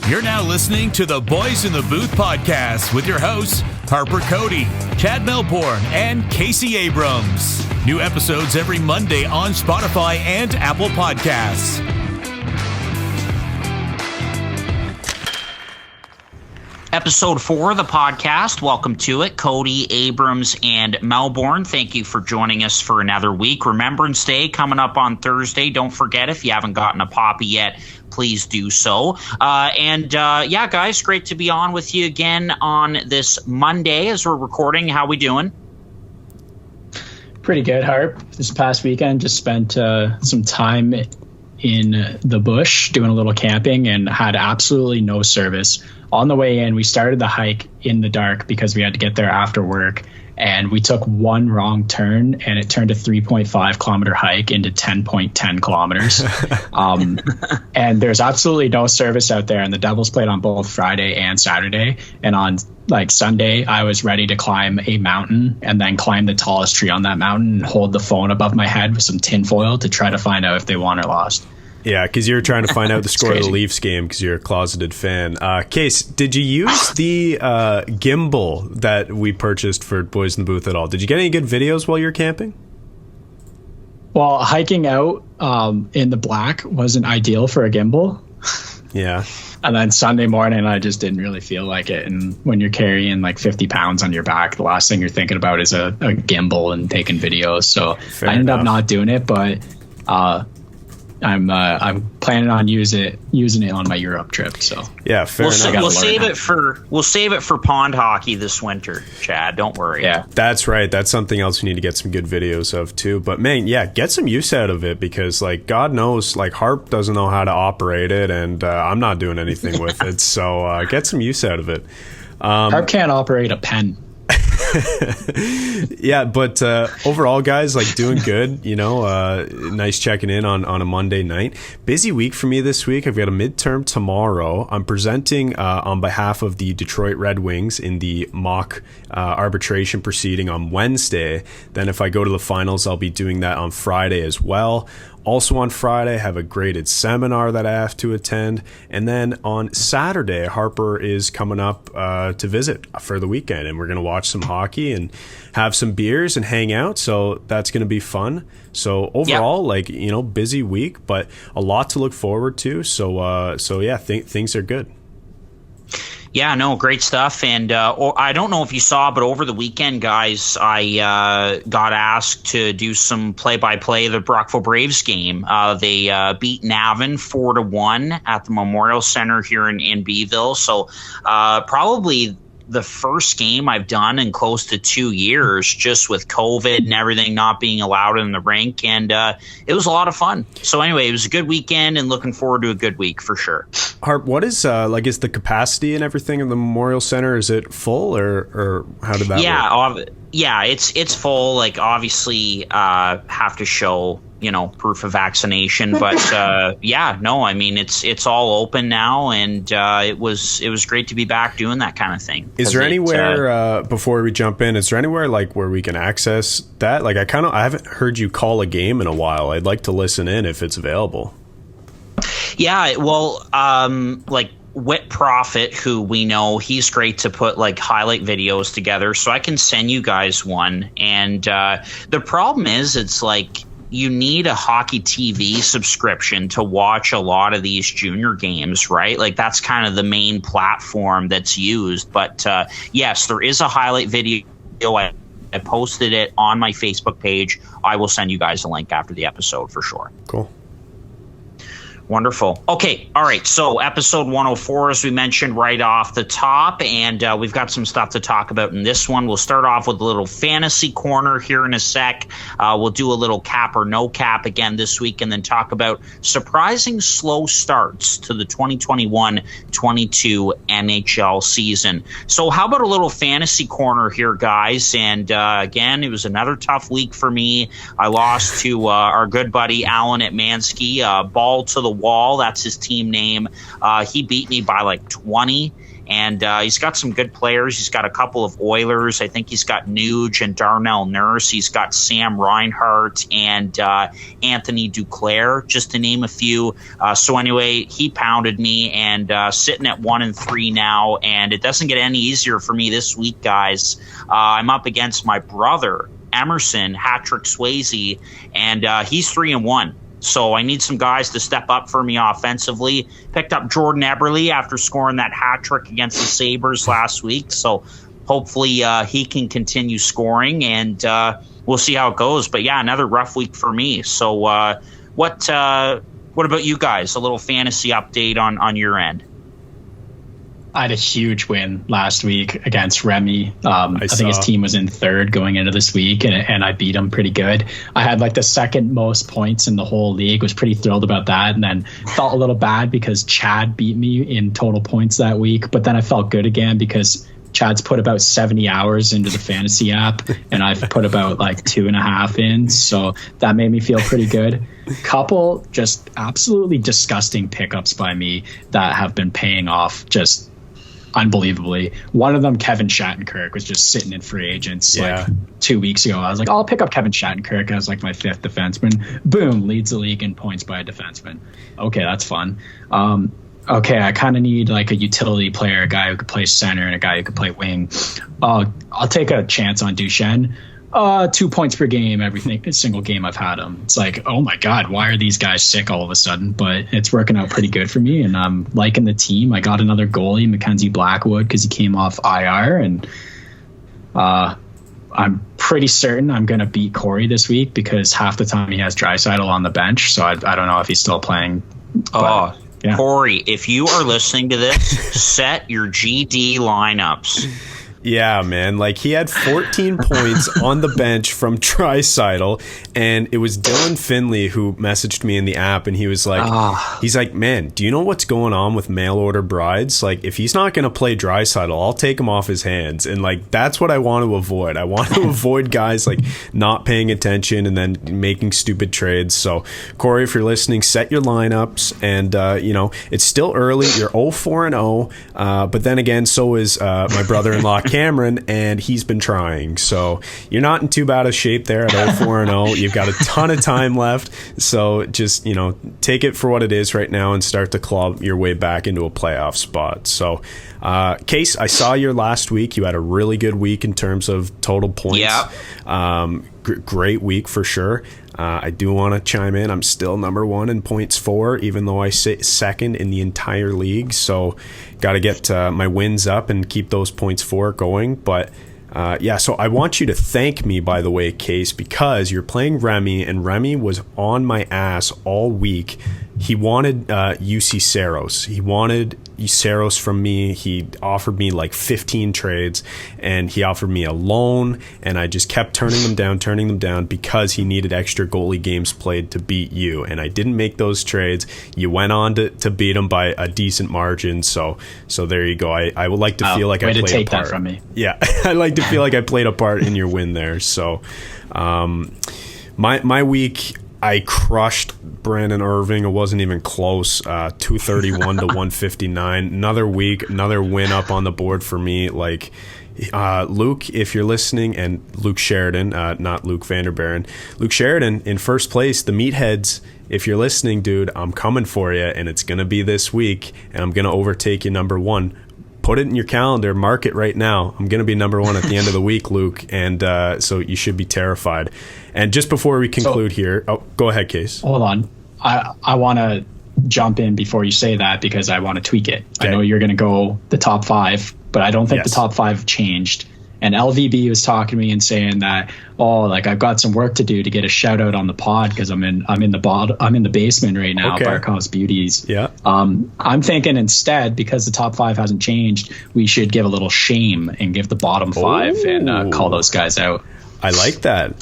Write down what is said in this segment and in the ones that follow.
You're now listening to the Boys in the Booth podcast with your hosts, Harper Cody, Chad Melbourne, and Casey Abrams. New episodes every Monday on Spotify and Apple Podcasts. Episode 4 of the podcast. Welcome to it. Cody, Abrams, and Melbourne. Thank you for joining us for another week. Remembrance Day coming up on Thursday. Don't forget, if you haven't gotten a poppy yet, please do so. Yeah, guys, great to be on with you again on this Monday as we're recording. How we doing? Pretty good, Harp. This past weekend, just spent some time in the bush doing a little camping and had absolutely no service. On the way in, we started the hike in the dark because we had to get there after work, and we took one wrong turn and it turned a 3.5 kilometer hike into 10.10 kilometers. And there's absolutely no service out there, and the Devils played on both Friday and Saturday. And on Sunday, I was ready to climb a mountain and then climb the tallest tree on that mountain and hold the phone above my head with some tinfoil to try to find out if they won or lost. Yeah, because you're trying to find out the score of the Leafs game because you're a closeted fan. Case, did you use the gimbal that we purchased for Boys in the Booth at all? Did you get any good videos while you were camping? Well, hiking out in the black wasn't ideal for a gimbal. Yeah. And then Sunday morning, I just didn't really feel like it. And when you're carrying 50 pounds on your back, the last thing you're thinking about is a gimbal and taking videos. So I ended up not doing it, but I'm planning on using it on my Europe trip. So yeah, fair enough. We'll save it for pond hockey this winter, Chad. Don't worry. Yeah, that's right. That's something else we need to get some good videos of too. But man, yeah, get some use out of it because God knows, Harp doesn't know how to operate it, and I'm not doing anything with it. So get some use out of it. Harp can't operate a pen. Yeah, but overall, guys, doing good. Nice checking in on a Monday night. Busy week for me this week. I've got a midterm tomorrow. I'm presenting on behalf of the Detroit Red Wings in the mock arbitration proceeding on Wednesday. Then if I go to the finals, I'll be doing that on Friday as well. Also on Friday, I have a graded seminar that I have to attend. And then on Saturday, Harper is coming up to visit for the weekend. And we're going to watch some hockey and have some beers and hang out. So that's going to be fun. So overall, busy week, but a lot to look forward to. So yeah, things are good. Yeah, no, great stuff. And I don't know if you saw, but over the weekend, guys, I got asked to do some play-by-play of the Brockville Braves game. They beat Navan 4-1 at the Memorial Center here in Beeville. So probably the first game I've done in close to 2 years, just with COVID and everything not being allowed in the rink. And it was a lot of fun. So anyway, it was a good weekend and looking forward to a good week for sure. Harp, what is is the capacity and everything in the Memorial Center? Is it full or how did that work? Yeah, it's full. Obviously have to show proof of vaccination, but it's all open now, and it was great to be back doing that kind of thing. Is there anywhere before we jump in? Is there anywhere where we can access that? I haven't heard you call a game in a while. I'd like to listen in if it's available. Yeah, well, Whit Profit, who we know, he's great to put highlight videos together, so I can send you guys one. And the problem is, it's you need a hockey TV subscription to watch a lot of these junior games, right? That's kind of the main platform that's used. But yes, there is a highlight video. I posted it on my Facebook page. I will send you guys a link after the episode for sure. Cool. Wonderful. Okay. All right. So episode 104, as we mentioned right off the top, and we've got some stuff to talk about in this one. We'll start off with a little fantasy corner here in a sec. We'll do a little cap or no cap again this week, and then talk about surprising slow starts to the 2021-22 NHL season. So how about a little fantasy corner here, guys? And again, it was another tough week for me. I lost to our good buddy Alan at Mansky, ball to the wall. That's his team name. He beat me by 20. And he's got some good players. He's got a couple of Oilers. I think he's got Nuge and Darnell Nurse. He's got Sam Reinhart and Anthony Duclair, just to name a few. So anyway, he pounded me, and sitting at 1-3 now. And it doesn't get any easier for me this week, guys. I'm up against my brother, Emerson Hatrick Swayze, and he's 3-1. So I need some guys to step up for me offensively. Picked up Jordan Eberle after scoring that hat trick against the Sabres last week. So hopefully he can continue scoring, and we'll see how it goes. But yeah, another rough week for me. So what about you guys? A little fantasy update on your end. I had a huge win last week against Remy. I think his team was in third going into this week, and I beat him pretty good. I had like the second most points in the whole league. Was pretty thrilled about that, and then felt a little bad because Chad beat me in total points that week. But then I felt good again because Chad's put about 70 hours into the fantasy app, and I've put about like 2.5 in. So that made me feel pretty good. Couple just absolutely disgusting pickups by me that have been paying off just unbelievably. One of them, Kevin Shattenkirk, was just sitting in free agents like 2 weeks ago. I was like, I'll pick up Kevin Shattenkirk as like my 5th defenseman. Boom, leads the league in points by a defenseman. Okay, that's fun. Okay, I kind of need like a utility player, a guy who could play center and a guy who could play wing. I'll take a chance on Duchesne. 2 points per game, every single game I've had him. It's like, oh my God, why are these guys sick all of a sudden? But it's working out pretty good for me, and I'm liking the team. I got another goalie, Mackenzie Blackwood, because he came off IR, and I'm pretty certain I'm going to beat Corey this week because half the time he has Draisaitl on the bench, so I don't know if he's still playing. But, yeah. Corey, if you are listening to this, set your GD lineups. Yeah, man. Like, he had 14 points on the bench from Draisaitl, and it was Dylan Finley who messaged me in the app, and he was like, he's like, man, do you know what's going on with mail order brides? Like, if he's not going to play Draisaitl, I'll take him off his hands. And like, that's what I want to avoid. I want to avoid guys like not paying attention and then making stupid trades. So Corey, if you're listening, set your lineups, and you know, it's still early. You're 0-4-0, but then again, so is my brother-in-law Cameron, and he's been trying. So you're not in too bad a shape there at 0-4-0. You've got a ton of time left. So just, you know, take it for what it is right now and start to claw your way back into a playoff spot. So, Case, I saw your last week. You had a really good week in terms of total points. Yeah. Great week for sure. I do want to chime in. I'm still number 1 in points for, even though I sit second in the entire league. So got to get my wins up and keep those points for going. But yeah, so I want you to thank me, by the way, Case, because you're playing Remy, and Remy was on my ass all week. He wanted UC Saros. He wanted Saros from me. He offered me like 15 trades, and he offered me a loan, and I just kept turning them down because he needed extra goalie games played to beat you. And I didn't make those trades. You went on to beat him by a decent margin. So there you go. I would like to feel like I played a part. Way to take that from me. Yeah, I like to feel like I played a part in your win there. So my week, I crushed Brandon Irving. It wasn't even close. 231 to 159. Another week, another win up on the board for me. Like, Luke, if you're listening, and Luke Sheridan, not Luke Vanderbeeren. Luke Sheridan in first place. The Meatheads, if you're listening, dude, I'm coming for you, and it's going to be this week, and I'm going to overtake you number 1. Put it in your calendar, mark it right now. I'm going to be number 1 at the end of the week, Luke, and so you should be terrified. And just before we conclude here, go ahead, Case. Hold on. I want to jump in before you say that because I want to tweak it. Okay. I know you're going to go the top 5, but I don't think the top 5 changed. And LVB was talking to me and saying that, like I've got some work to do to get a shout out on the pod because I'm in the basement right now. Okay. Barkhouse Beauties. Yeah. I'm thinking instead, because the top 5 hasn't changed, we should give a little shame and give the bottom 5 and call those guys out. I like that.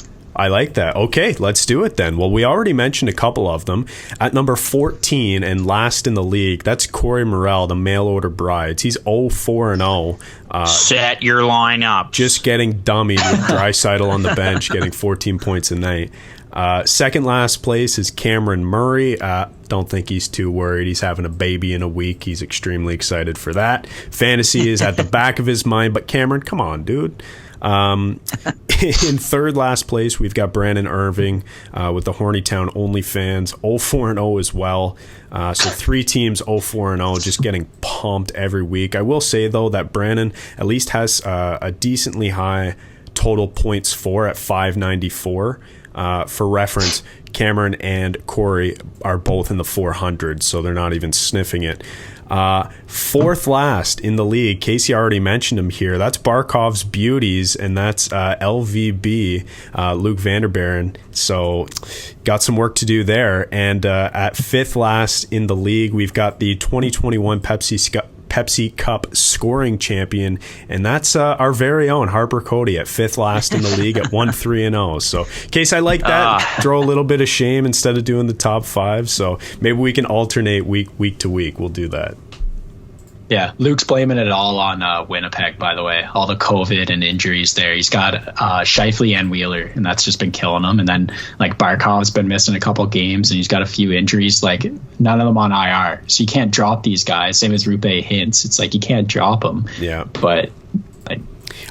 Okay, let's do it then. Well, we already mentioned a couple of them. At number 14 and last in the league, that's Corey Morrell, the mail order brides. He's 0-4-0. Set your lineup. Just getting dummied with Draisaitl on the bench, getting 14 points a night. Second last place is Cameron Murray. Don't think he's too worried. He's having a baby in a week. He's extremely excited for that. Fantasy is at the back of his mind, but Cameron, come on, dude. In third last place, we've got Brandon Irving with the Hornytown OnlyFans, 0-4-0 as well. So 3 teams 0-4-0, just getting pumped every week. I will say, though, that Brandon at least has a decently high total points for at 594. For reference, Cameron and Corey are both in the 400s, so they're not even sniffing it. Fourth last in the league, Casey already mentioned him here. That's Barkov's Beauties, and that's LVB, Luke Vanderbeeren. So got some work to do there. And at fifth last in the league, we've got the 2021 Pepsi Cup scoring champion, and that's our very own Harper Cody at fifth last in the league at 1-3-0. So, Case, I like that. Throw a little bit of shame instead of doing the top 5. So maybe we can alternate week to week. We'll do that. Yeah, Luke's blaming it all on Winnipeg, by the way. All the COVID and injuries there. He's got Scheifele and Wheeler, and that's just been killing him. And then, like, Barkov's been missing a couple games, and he's got a few injuries, like, none of them on IR. So you can't drop these guys. Same as Rupe Hintz. It's like you can't drop them. Yeah. But, like,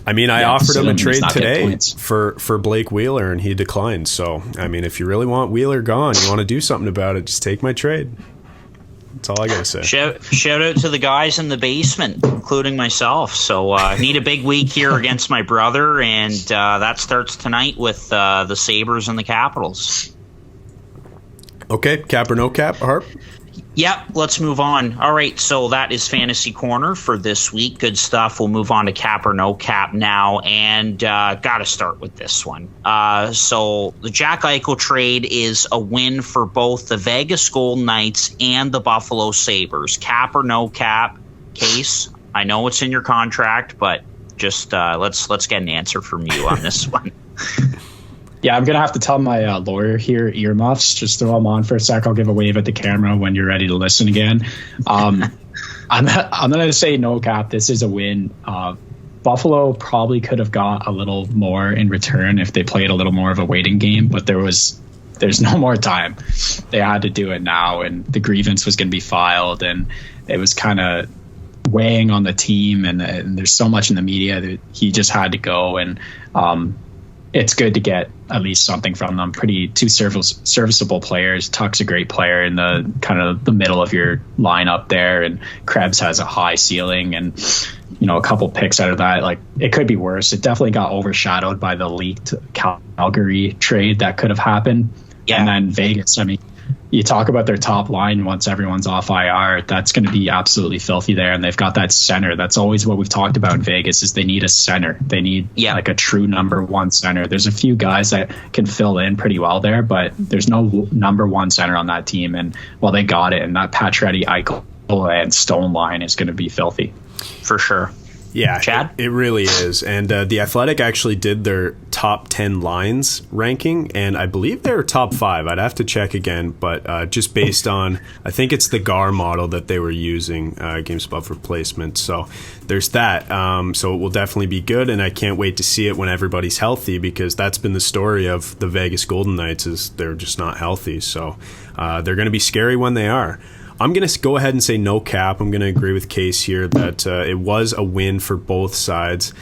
I mean, I offered him a trade today for Blake Wheeler, and he declined. So, I mean, if you really want Wheeler gone, you want to do something about it, just take my trade. That's all I gotta say. Shout out to the guys in the basement, including myself. So need a big week here against my brother, and that starts tonight with the Sabres and the Capitals. Okay, cap or no cap, Harp? Yep, let's move on. All right, so that is Fantasy Corner for this week. Good stuff. We'll move on to cap or no cap now, and got to start with this one. So the Jack Eichel trade is a win for both the Vegas Golden Knights and the Buffalo Sabres. Cap or no cap, Case? I know it's in your contract, but just let's get an answer from you on this one. Yeah, I'm going to have to tell my lawyer here, earmuffs. Just throw them on for a sec. I'll give a wave at the camera when you're ready to listen again. I'm going to say no cap. This is a win. Buffalo probably could have got a little more in return if they played a little more of a waiting game, but there's no more time. They had to do it now, and the grievance was going to be filed, and it was kind of weighing on the team, and there's so much in the media that he just had to go, and it's good to get at least something from them. Two serviceable players. Tuck's a great player in the kind of the middle of your lineup there, and Krebs has a high ceiling, and a couple picks out of that. Like, it could be worse. It definitely got overshadowed by the leaked Calgary trade that could have happened. Yeah. And then Vegas. I mean, you talk about their top line once everyone's off IR, that's going to be absolutely filthy there. And they've got that center. That's always what we've talked about in Vegas, is they need a center. They need like a true number one center. There's a few guys that can fill in pretty well there, but there's no number one center on that team. And they got it. And that Petri, Eichel, and Stone line is going to be filthy. For sure. Yeah, Chad? It really is. And The Athletic actually did their top 10 lines ranking, and I believe they're top 5. I'd have to check again, but just based on, I think it's the GAR model that they were using, games above replacement. So there's that. So it will definitely be good, and I can't wait to see it when everybody's healthy, because that's been the story of the Vegas Golden Knights, is they're just not healthy. So they're going to be scary when they are. I'm going to go ahead and say no cap. I'm going to agree with Case here that it was a win for both sides.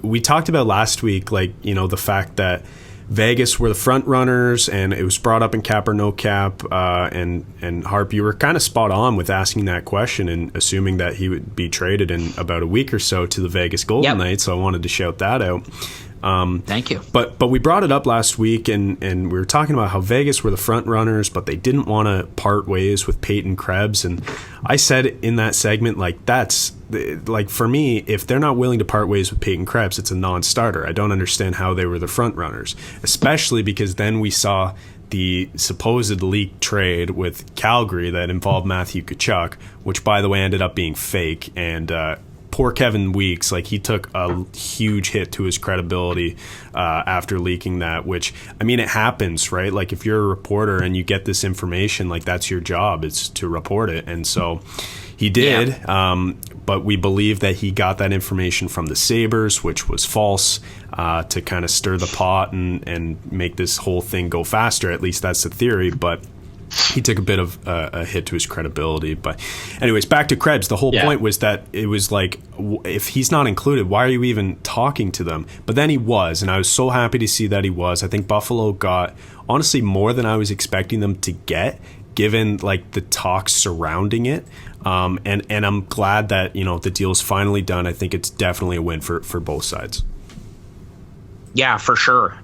We talked about last week, the fact that Vegas were the front runners, and it was brought up in cap or no cap. And Harp, you were kind of spot on with asking that question and assuming that he would be traded in about a week or so to the Vegas Golden Knights. So I wanted to shout that out. Thank you. But we brought it up last week, and we were talking about how Vegas were the front runners, but they didn't want to part ways with Peyton Krebs. And I said in that segment, that's for me, if they're not willing to part ways with Peyton Krebs, it's a non-starter. I don't understand how they were the front runners, especially because then we saw the supposed leaked trade with Calgary that involved Matthew Tkachuk, which, by the way, ended up being fake and poor Kevin Weeks, like he took a huge hit to his credibility after leaking that, which, I mean, it happens, right? Like if you're a reporter and you get this information, like that's your job, it's to report it. And so he did, but we believe that he got that information from the Sabres, which was false, to kind of stir the pot and make this whole thing go faster. At least that's the theory, but he took a bit of a hit to his credibility. But anyways, back to Krebs. The whole point was that it was like, if he's not included, why are you even talking to them? But then he was, and I was so happy to see that he was. I think Buffalo got, honestly, more than I was expecting them to get, given like the talks surrounding it. And I'm glad that, you know, the deal's finally done. I think it's definitely a win for both sides. Yeah, for sure.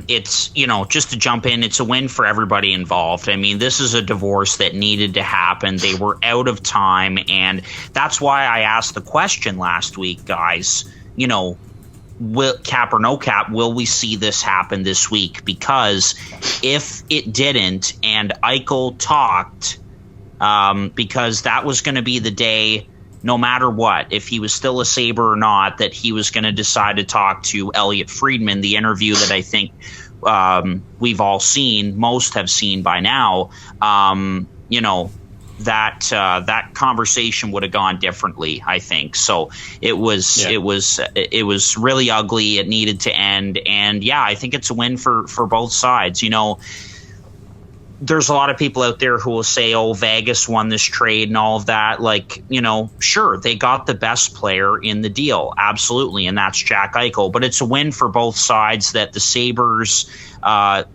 It's, you know, just to jump in, it's a win for everybody involved. I mean, this is a divorce that needed to happen. They were out of time. And that's why I asked the question last week, guys, you know, will, cap or no cap, will we see this happen this week? Because if it didn't and Eichel talked, because that was going to be the day, no matter what, if he was still a Sabre or not, that he was going to decide to talk to Elliot Friedman, the interview that I think we've all seen, most have seen by now, you know, that conversation would have gone differently, I think. So it was really ugly. It needed to end. And yeah, I think it's a win for both sides. You know, there's a lot of people out there who will say, oh, Vegas won this trade and all of that. Like, you know, sure, they got the best player in the deal. Absolutely. And that's Jack Eichel. But it's a win for both sides that the Sabres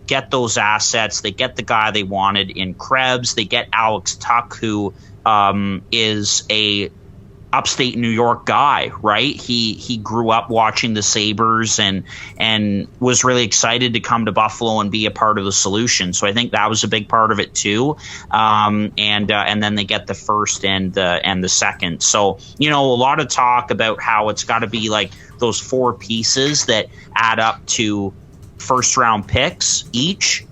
get those assets. They get the guy they wanted in Krebs. They get Alex Tuck, who is a upstate New York guy, right? He grew up watching the Sabres and was really excited to come to Buffalo and be a part of the solution. So I think that was a big part of it too. And then they get the first and the second. So, you know, a lot of talk about how it's got to be like those four pieces that add up to first round picks each.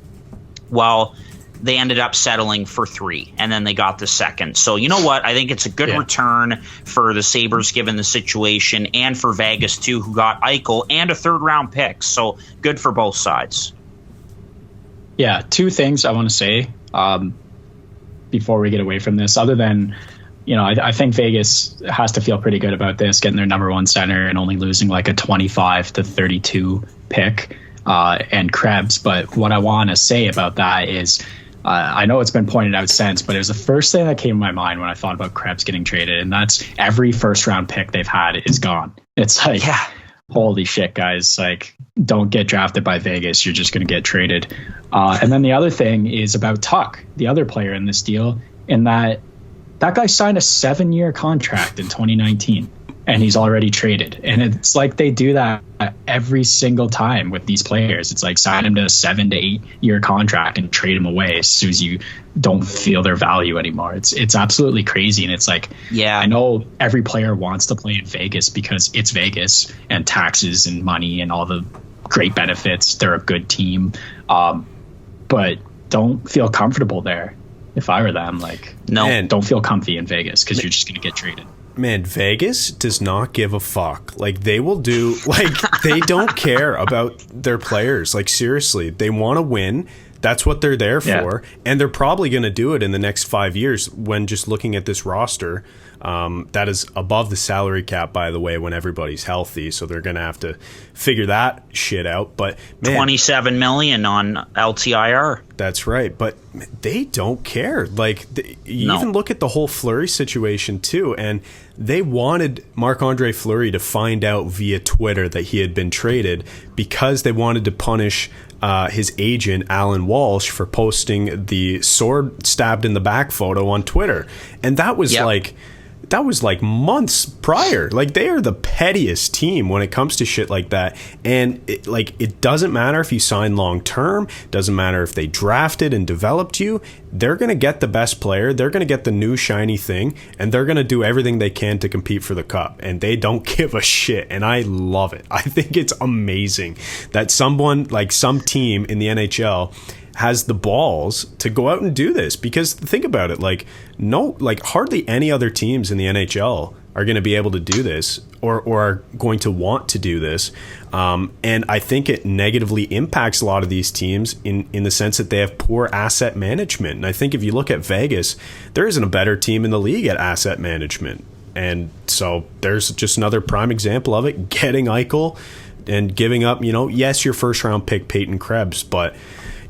Well, they ended up settling for 3, and then they got the second. So you know what? I think it's a good return for the Sabres given the situation, and for Vegas too, who got Eichel and a third-round pick. So good for both sides. Yeah, 2 things I want to say before we get away from this, other than, you know, I think Vegas has to feel pretty good about this, getting their number 1 center and only losing like a 25 to 32 pick and Krebs. But what I want to say about that is, I know it's been pointed out since, but it was the first thing that came to my mind when I thought about Krebs getting traded, and that's every first round pick they've had is gone. It's like, holy shit, guys, like, don't get drafted by Vegas. You're just going to get traded. And then the other thing is about Tuck, the other player in this deal, in that guy signed a 7-year contract in 2019. And he's already traded. And it's like they do that every single time with these players. It's like sign him to a 7 to 8 year contract and trade him away as soon as you don't feel their value anymore. It's absolutely crazy. And it's like, I know every player wants to play in Vegas because it's Vegas and taxes and money and all the great benefits. They're a good team. But don't feel comfortable there. If I were them, like, don't feel comfy in Vegas because you're just going to get traded. Man, Vegas does not give a fuck. Like, they will do, like, they don't care about their players. Like, seriously, they want to win. That's what they're there for. And they're probably going to do it in the next 5 years when just looking at this roster. That is above the salary cap, by the way, when everybody's healthy. So they're going to have to figure that shit out. But man, $27 million on LTIR. That's right. But they don't care. Like, even look at the whole Fleury situation too. And they wanted Marc-Andre Fleury to find out via Twitter that he had been traded because they wanted to punish his agent, Alan Walsh, for posting the sword stabbed in the back photo on Twitter. And that was like months prior. Like, they are the pettiest team when it comes to shit like that. And it doesn't matter if you sign long term, doesn't matter if they drafted and developed you. They're going to get the best player. They're going to get the new shiny thing, and they're going to do everything they can to compete for the cup. And they don't give a shit. And I love it. I think it's amazing that someone, like some team in the NHL, has the balls to go out and do this. Because think about it, hardly any other teams in the NHL are going to be able to do this or are going to want to do this. And I think it negatively impacts a lot of these teams in the sense that they have poor asset management. And I think if you look at Vegas, there isn't a better team in the league at asset management. And so there's just another prime example of it, getting Eichel and giving up, yes, your first round pick, Peyton Krebs, but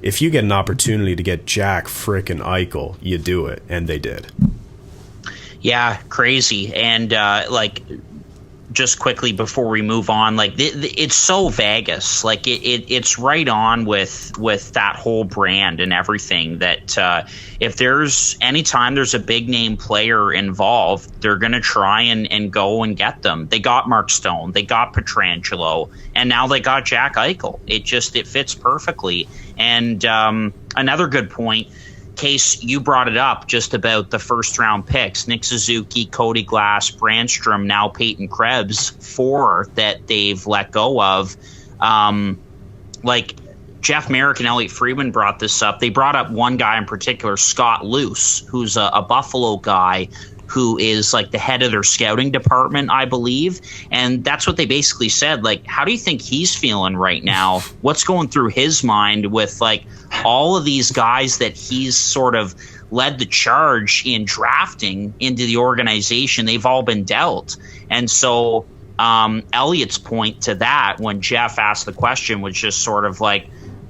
if you get an opportunity to get Jack frickin' Eichel, you do it. And they did. Yeah, crazy. And just quickly before we move on, it's so Vegas. It's right on with that whole brand and everything that if there's anytime there's a big name player involved, they're going to try and go and get them. They got Mark Stone, they got Pietrangelo, and now they got Jack Eichel. It fits perfectly. And another good point, Case, you brought it up just about the first round picks, Nick Suzuki, Cody Glass, Brandstrom, now Peyton Krebs, 4 that they've let go of. Jeff Merrick and Elliot Friedman brought this up. They brought up one guy in particular, Scott Luce, who's a Buffalo guy who is the head of their scouting department, I believe. And that's what they basically said. How do you think he's feeling right now? What's going through his mind with all of these guys that he's sort of led the charge in drafting into the organization? They've all been dealt. And so Elliot's point to that when Jeff asked the question was just sort of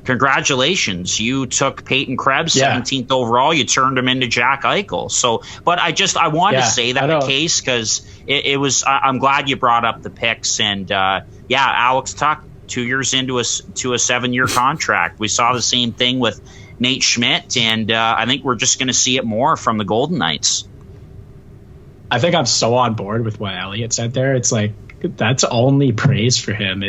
congratulations, you took Peyton Krebs, 17th overall, you turned him into Jack Eichel. So, but I wanted to say that Case, because it was, I'm glad you brought up the picks. And Alex Tuch, 2 years into a 7-year contract. We saw the same thing with Nate Schmidt, and I think we're just going to see it more from the Golden Knights. I think I'm so on board with what Elliot said there. It's that's only praise for him.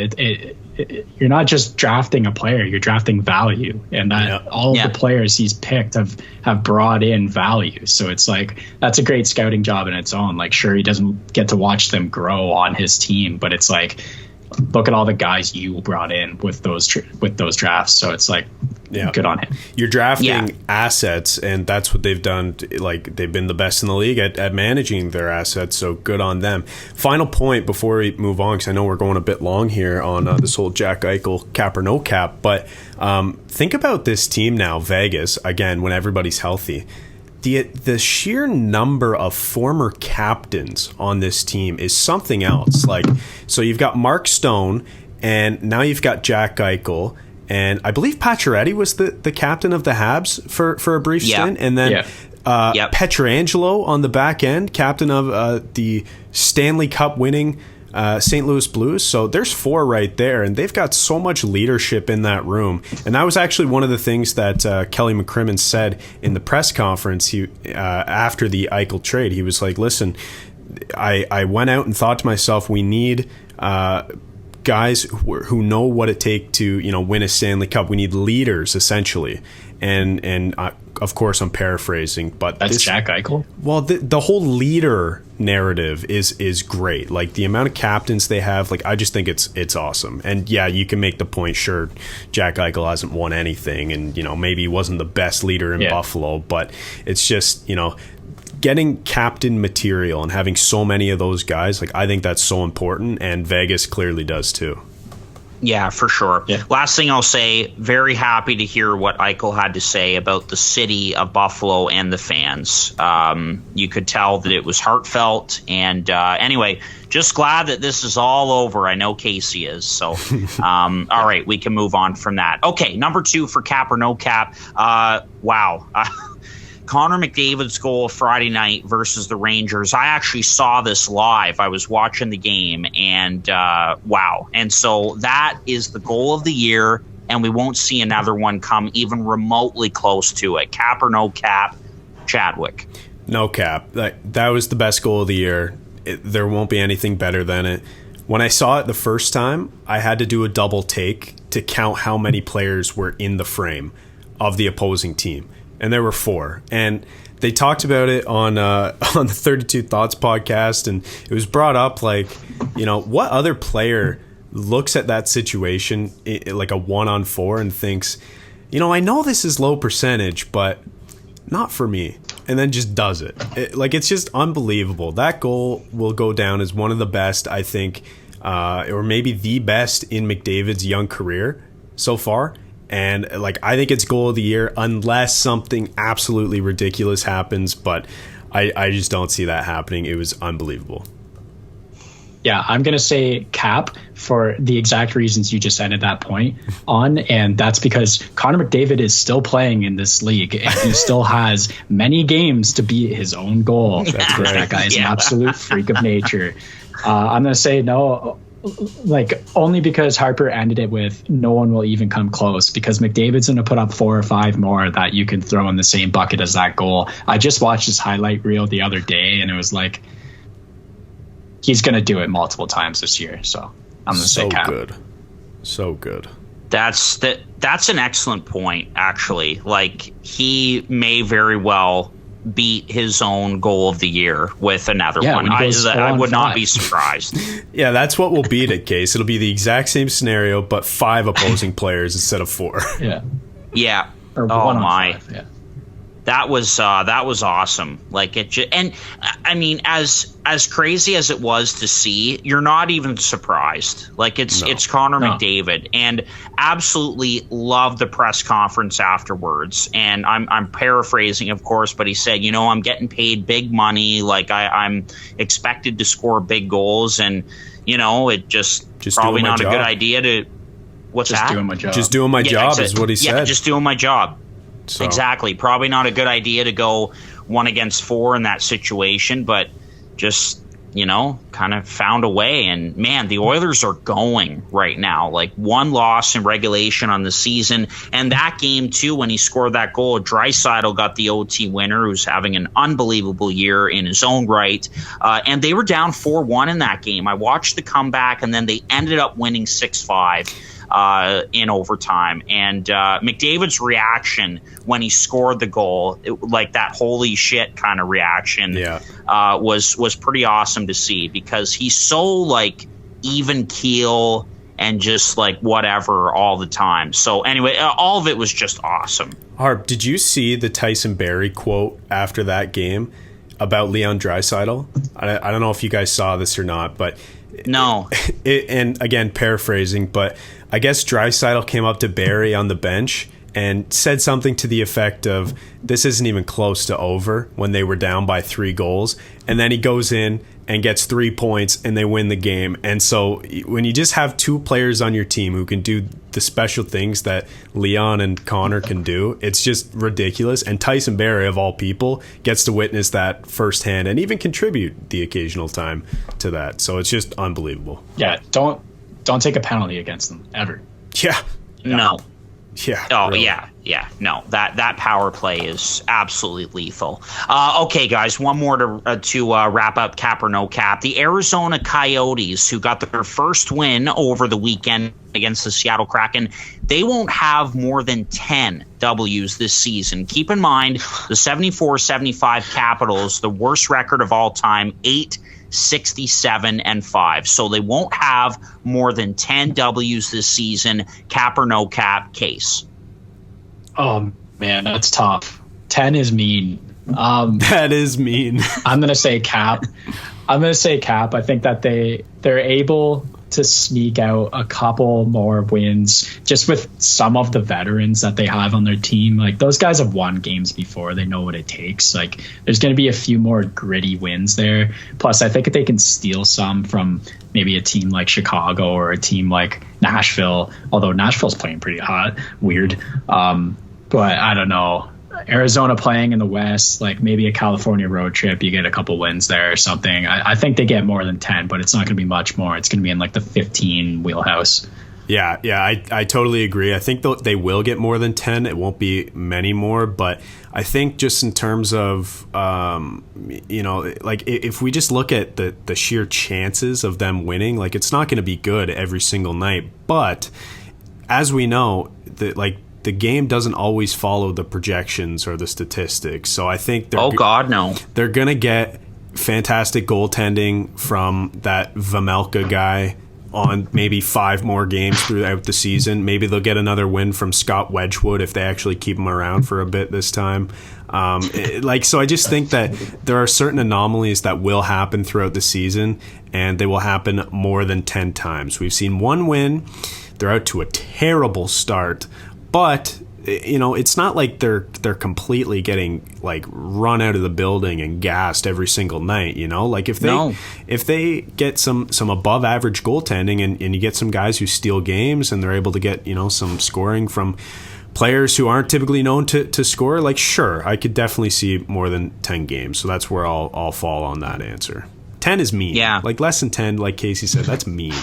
You're not just drafting a player, you're drafting value, and that all of the players he's picked have brought in value. So it's that's a great scouting job in its own. Sure, he doesn't get to watch them grow on his team, but it's look at all the guys you brought in with those drafts. So it's good on him. You're drafting assets, and that's what they've done. They've been the best in the league at managing their assets. So good on them. Final point before we move on, because I know we're going a bit long here on this whole Jack Eichel cap or no cap. But think about this team now, Vegas, again, when everybody's healthy. The sheer number of former captains on this team is something else. So you've got Mark Stone, and now you've got Jack Eichel, and I believe Pacioretty was the captain of the Habs for a brief stint, and then Pietrangelo on the back end, captain of the Stanley Cup winning St. Louis Blues. So there's 4 right there, and they've got so much leadership in that room. And that was actually one of the things that Kelly McCrimmon said in the press conference after the Eichel trade. He was like, listen, I went out and thought to myself, we need guys who know what it takes to win a Stanley Cup. We need leaders, essentially. And of course, I'm paraphrasing, but that's Jack Eichel. Well, the whole leader narrative is great. The amount of captains they have, I just think it's awesome. And you can make the point. Sure, Jack Eichel hasn't won anything, and maybe he wasn't the best leader in Buffalo, but it's just getting captain material and having so many of those guys. I think that's so important, and Vegas clearly does too. Yeah, for sure. Yeah. Last thing I'll say, very happy to hear what Eichel had to say about the city of Buffalo and the fans. You could tell that it was heartfelt. And anyway, just glad that this is all over. I know Casey is. So, all right, we can move on from that. Okay, number 2 for cap or no cap. Wow. Connor McDavid's goal Friday night versus the Rangers. I actually saw this live. I was watching the game, and wow. And so that is the goal of the year, and we won't see another one come even remotely close to it. Cap or no cap, Chadwick? No cap. That was the best goal of the year. There won't be anything better than it. When I saw it the first time, I had to do a double take to count how many players were in the frame of the opposing team. And there were 4, and they talked about it on the 32 Thoughts podcast, and it was brought up what other player looks at that situation like a 1-on-4 and thinks, I know this is low percentage, but not for me. and then just does it. It's just unbelievable. That goal will go down as one of the best, I think, or maybe the best in McDavid's young career so far. And I think it's goal of the year unless something absolutely ridiculous happens, but I just don't see that happening. It was unbelievable. Yeah, I'm going to say Cap for the exact reasons you just ended that point on. And that's because Connor McDavid is still playing in this league and he still has many games to beat his own goal. That's right. That guy is an absolute freak of nature. I'm going to say no, only because Harper ended it with no one will even come close, because McDavid's going to put up 4 or 5 more that you can throw in the same bucket as that goal. I just watched his highlight reel the other day and it was like, he's going to do it multiple times this year. So I'm going to say Cap. So good. That's an excellent point, actually. He may very well beat his own goal of the year with another one. I would not be surprised. Yeah, that's what will beat it, Case. It'll be the exact same scenario, but 5 opposing players instead of 4. Yeah. Or 1 on 5. Yeah. That was awesome. And I mean, as crazy as it was to see, you're not even surprised. It's Connor McDavid, and absolutely love the press conference afterwards. And I'm paraphrasing, of course, but he said, I'm getting paid big money. I'm expected to score big goals, and it just probably not a good idea to. What's just that? Doing my job. Just doing my job is what he said. Yeah, just doing my job. So. Exactly. Probably not a good idea to go 1 against 4 in that situation, but just, kind of found a way. And man, the Oilers are going right now. 1 loss in regulation on the season. And that game too, when he scored that goal, Draisaitl got the OT winner, who's having an unbelievable year in his own right. And they were down 4-1 in that game. I watched the comeback, and then they ended up winning 6-5. In overtime, and McDavid's reaction when he scored the goal, that holy shit kind of reaction, was pretty awesome to see, because he's so even keel and just whatever all the time. So anyway, all of it was just awesome. Harp, did you see the Tyson Barrie quote after that game about Leon Draisaitl? I don't know if you guys saw this or not, but no. And again, paraphrasing, but I guess Draisaitl came up to Barrie on the bench and said something to the effect of, this isn't even close to over, when they were down by 3 goals. And then he goes in and gets 3 points and they win the game. And so when you just have 2 players on your team who can do the special things that Leon and Connor can do, it's just ridiculous. And Tyson Barrie, of all people, gets to witness that firsthand and even contribute the occasional time to that. So it's just unbelievable. Yeah, don't take a penalty against them ever. Yeah. No. Yeah. Oh, really. Yeah. No, that power play is absolutely lethal. Okay, guys, one more to wrap up Cap or No Cap. The Arizona Coyotes, who got their first win over the weekend against the Seattle Kraken, they won't have more than 10 W's this season. Keep in mind, the 74-75 Capitals, the worst record of all time, 8-67-5. So they won't have more than 10 W's this season. Cap or No Cap, Case? Oh, man, that's tough. 10 is mean. That is mean. I'm going to say Cap. I think that they're able to sneak out a couple more wins just with some of the veterans that they have on their team. Those guys have won games before. They know what it takes. There's going to be a few more gritty wins there. Plus, I think they can steal some from maybe a team like Chicago or a team like Nashville, although Nashville's playing pretty hot. Weird. But I don't know. Arizona playing in the West, maybe a California road trip, you get a couple wins there or something. I think they get more than 10, but it's not going to be much more. It's going to be in the 15 wheelhouse. Yeah, I totally agree. I think they will get more than 10. It won't be many more, but I think just in terms of, if we just look at the sheer chances of them winning, it's not going to be good every single night. But as we know, the game doesn't always follow the projections or the statistics. So I think they're going to get fantastic goaltending from that Vejmelka guy on maybe 5 more games throughout the season. Maybe they'll get another win from Scott Wedgwood if they actually keep him around for a bit this time. So I just think that there are certain anomalies that will happen throughout the season, and they will happen more than 10 times. We've seen one win. They're out to a terrible start, but it's not like they're completely getting like run out of the building and gassed every single night. Like if they get some above average goaltending and you get some guys who steal games and they're able to get some scoring from players who aren't typically known to score, like sure, I could definitely see more than 10 games. So that's where I'll fall on that answer. 10 is mean. Yeah. Like less than 10, like Casey said, that's mean.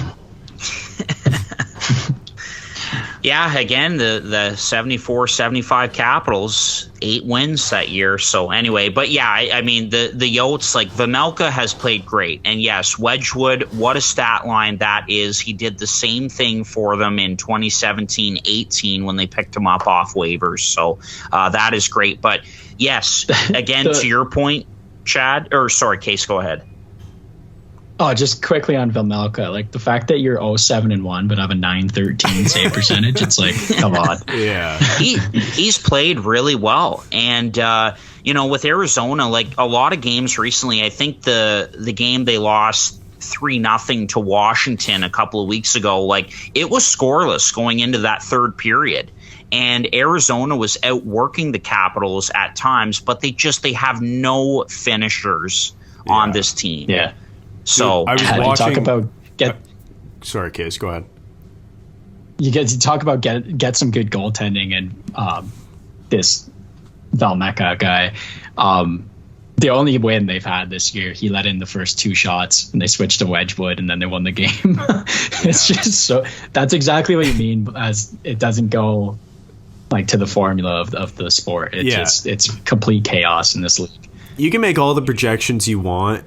Yeah, again, the 74-75 Capitals, 8 wins that year. So anyway, but yeah, I mean, the Yotes, like Vejmelka has played great. And yes, Wedgwood, what a stat line that is. He did the same thing for them in 2017-18 when they picked him up off waivers. So that is great. But yes, again, to your point, Chad, or sorry, Case, go ahead. Oh, just quickly on Vejmelka, like the fact that you're 0-7-1 but have a .913 save percentage, it's like, come on. Yeah. He's played really well. And, with Arizona, like a lot of games recently, I think the game they lost 3-0 to Washington a couple of weeks ago, like it was scoreless going into that third period. And Arizona was outworking the Capitals at times, but they have no finishers on this team. Yeah. So I was watching. Talk about sorry, Case. Go ahead. You get to talk about get some good goaltending and this Vejmelka guy. The only win they've had this year, he let in the first 2 shots and they switched to Wedgwood and then they won the game. It's just so that's exactly what you mean as it doesn't go like to the formula of the sport. It's complete chaos in this league. You can make all the projections you want.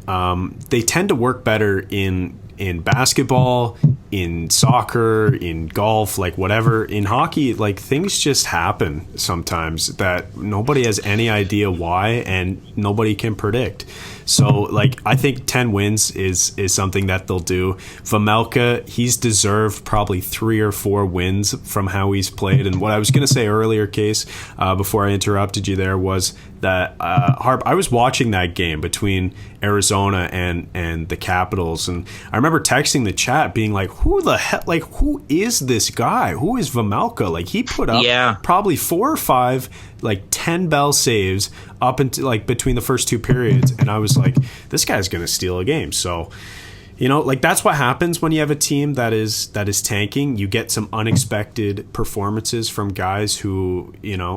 They tend to work better in basketball, in soccer, in golf, like whatever. In hockey, like things just happen sometimes that nobody has any idea why and nobody can predict. So, like, I think 10 wins is something that they'll do. Vejmelka, he's deserved probably 3 or 4 wins from how he's played. And what I was going to say earlier, Case, before I interrupted you there, was that, Harp, I was watching that game between Arizona and the Capitals. And I remember texting the chat being like, who the hell, like, who is this guy? Who is Vejmelka? Like, he put up probably 4 or 5 like 10 bell saves up into like between the first 2 periods, and I was like, this guy's gonna steal a game. So like that's what happens when you have a team that is tanking. You get some unexpected performances from guys who,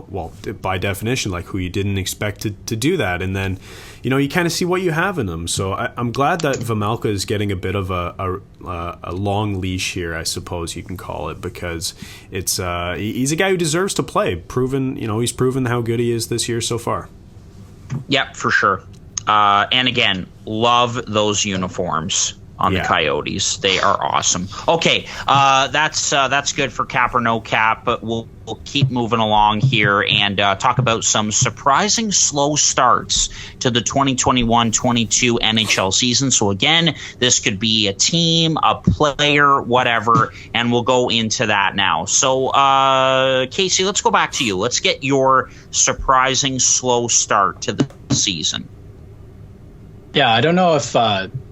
well, by definition, like who you didn't expect to do that, and then you kind of see what you have in them. So I'm glad that Vejmelka is getting a bit of a long leash here, I suppose you can call it, because it's he's a guy who deserves to play. He's proven how good he is this year so far. Yep, for sure. And again, love those uniforms on the Coyotes. They are awesome. Okay, that's good for cap or no cap, but we'll keep moving along here and talk about some surprising slow starts to the 2021-22 NHL season. So again, this could be a team, a player, whatever, and we'll go into that now. So Casey, let's go back to you. Let's get your surprising slow start to the season. Yeah, I don't know if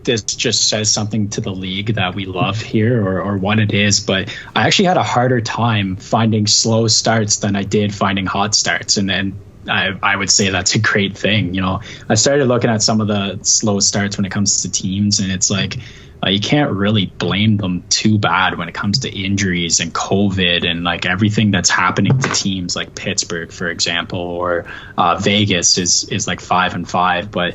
this just says something to the league that we love here or what it is, but I actually had a harder time finding slow starts than I did finding hot starts. And then I would say that's a great thing. I started looking at some of the slow starts when it comes to teams, and it's like you can't really blame them too bad when it comes to injuries and COVID and like everything that's happening to teams like Pittsburgh, for example, or Vegas is like 5-5, but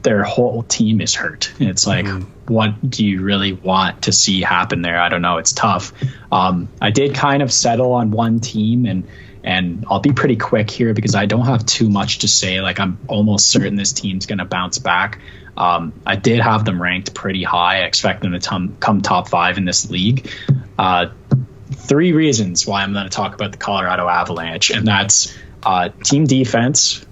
their whole team is hurt. And it's like, what do you really want to see happen there? I don't know. It's tough. I did kind of settle on one team, and I'll be pretty quick here because I don't have too much to say. Like, I'm almost certain this team's going to bounce back. I did have them ranked pretty high. I expect them to come top 5 in this league. 3 reasons why I'm going to talk about the Colorado Avalanche, and that's team defense,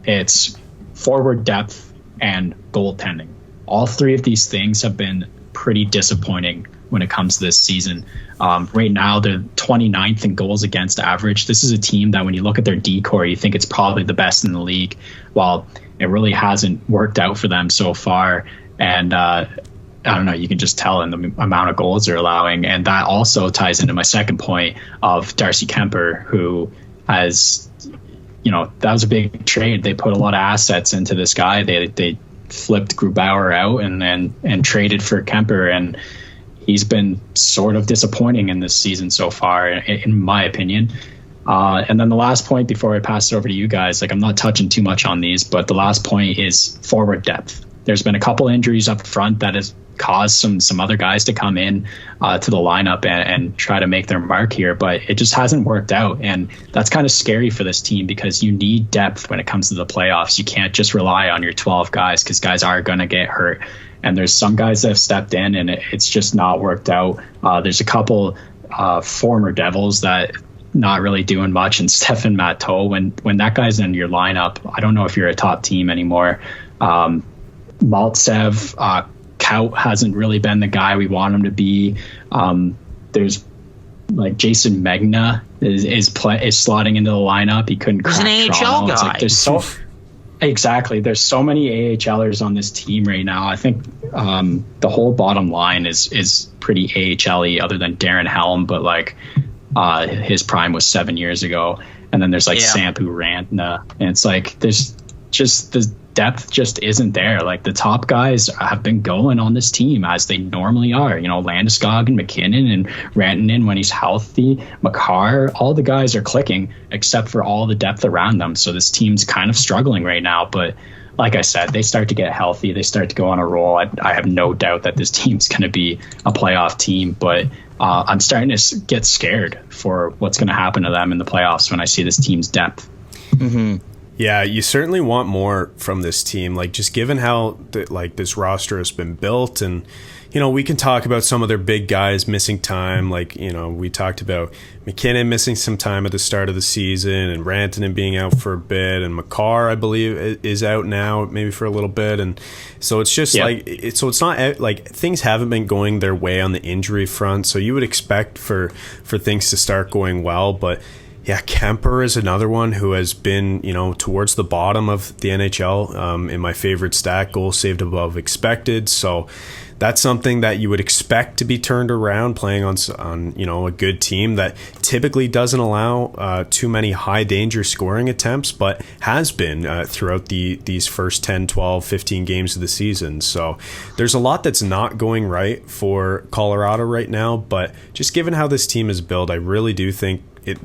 it's forward depth, and goaltending. All 3 of these things have been pretty disappointing when it comes to this season. Right now, they're 29th in goals against average. This is a team that when you look at their D-core, you think it's probably the best in the league. While it really hasn't worked out for them so far. And I don't know, you can just tell in the amount of goals they're allowing. And that also ties into my second point of Darcy Kemper, who has, that was a big trade. They put a lot of assets into this guy. They flipped Grubauer out and traded for Kemper, and he's been sort of disappointing in this season so far, in my opinion. And then the last point before I pass it over to you guys, I'm not touching too much on these, but the last point is forward depth. There's been a couple injuries up front that has caused some other guys to come in to the lineup and try to make their mark here, but it just hasn't worked out. And that's kind of scary for this team because you need depth when it comes to the playoffs. You can't just rely on your 12 guys because guys are going to get hurt. And there's some guys that have stepped in and it's just not worked out. There's a couple former Devils that not really doing much, and Stefan Matteau, when that guy's in your lineup, I don't know if you're a top team anymore. Maltsev, Kaut hasn't really been the guy we want him to be. There's Jason Megna is slotting into the lineup. He couldn't crack He's an Toronto. AHL guy. Exactly. There's so many AHLers on this team right now. I think the whole bottom line is pretty AHL-y other than Darren Helm, but his prime was 7 years ago. And then there's Sampu Rantna. And it's there's just the depth just isn't there. The top guys have been going on this team as they normally are. Landeskog and McKinnon and Rantanen when he's healthy, Makar, all the guys are clicking except for all the depth around them. So this team's kind of struggling right now. But like I said, they start to get healthy. They start to go on a roll. I have no doubt that this team's going to be a playoff team. But I'm starting to get scared for what's going to happen to them in the playoffs when I see this team's depth. Mm-hmm. Yeah, you certainly want more from this team. Just given how this roster has been built, and we can talk about some of their big guys missing time. We talked about McKinnon missing some time at the start of the season, and Rantanen being out for a bit, and Makar, I believe, is out now, maybe for a little bit. And so it's just it's not things haven't been going their way on the injury front. So you would expect for things to start going well, but. Yeah, Kemper is another one who has been, towards the bottom of the NHL in my favorite stat, goals saved above expected. So that's something that you would expect to be turned around playing on a good team that typically doesn't allow too many high danger scoring attempts, but has been throughout these first 10, 12, 15 games of the season. So there's a lot that's not going right for Colorado right now, but just given how this team is built, I really do think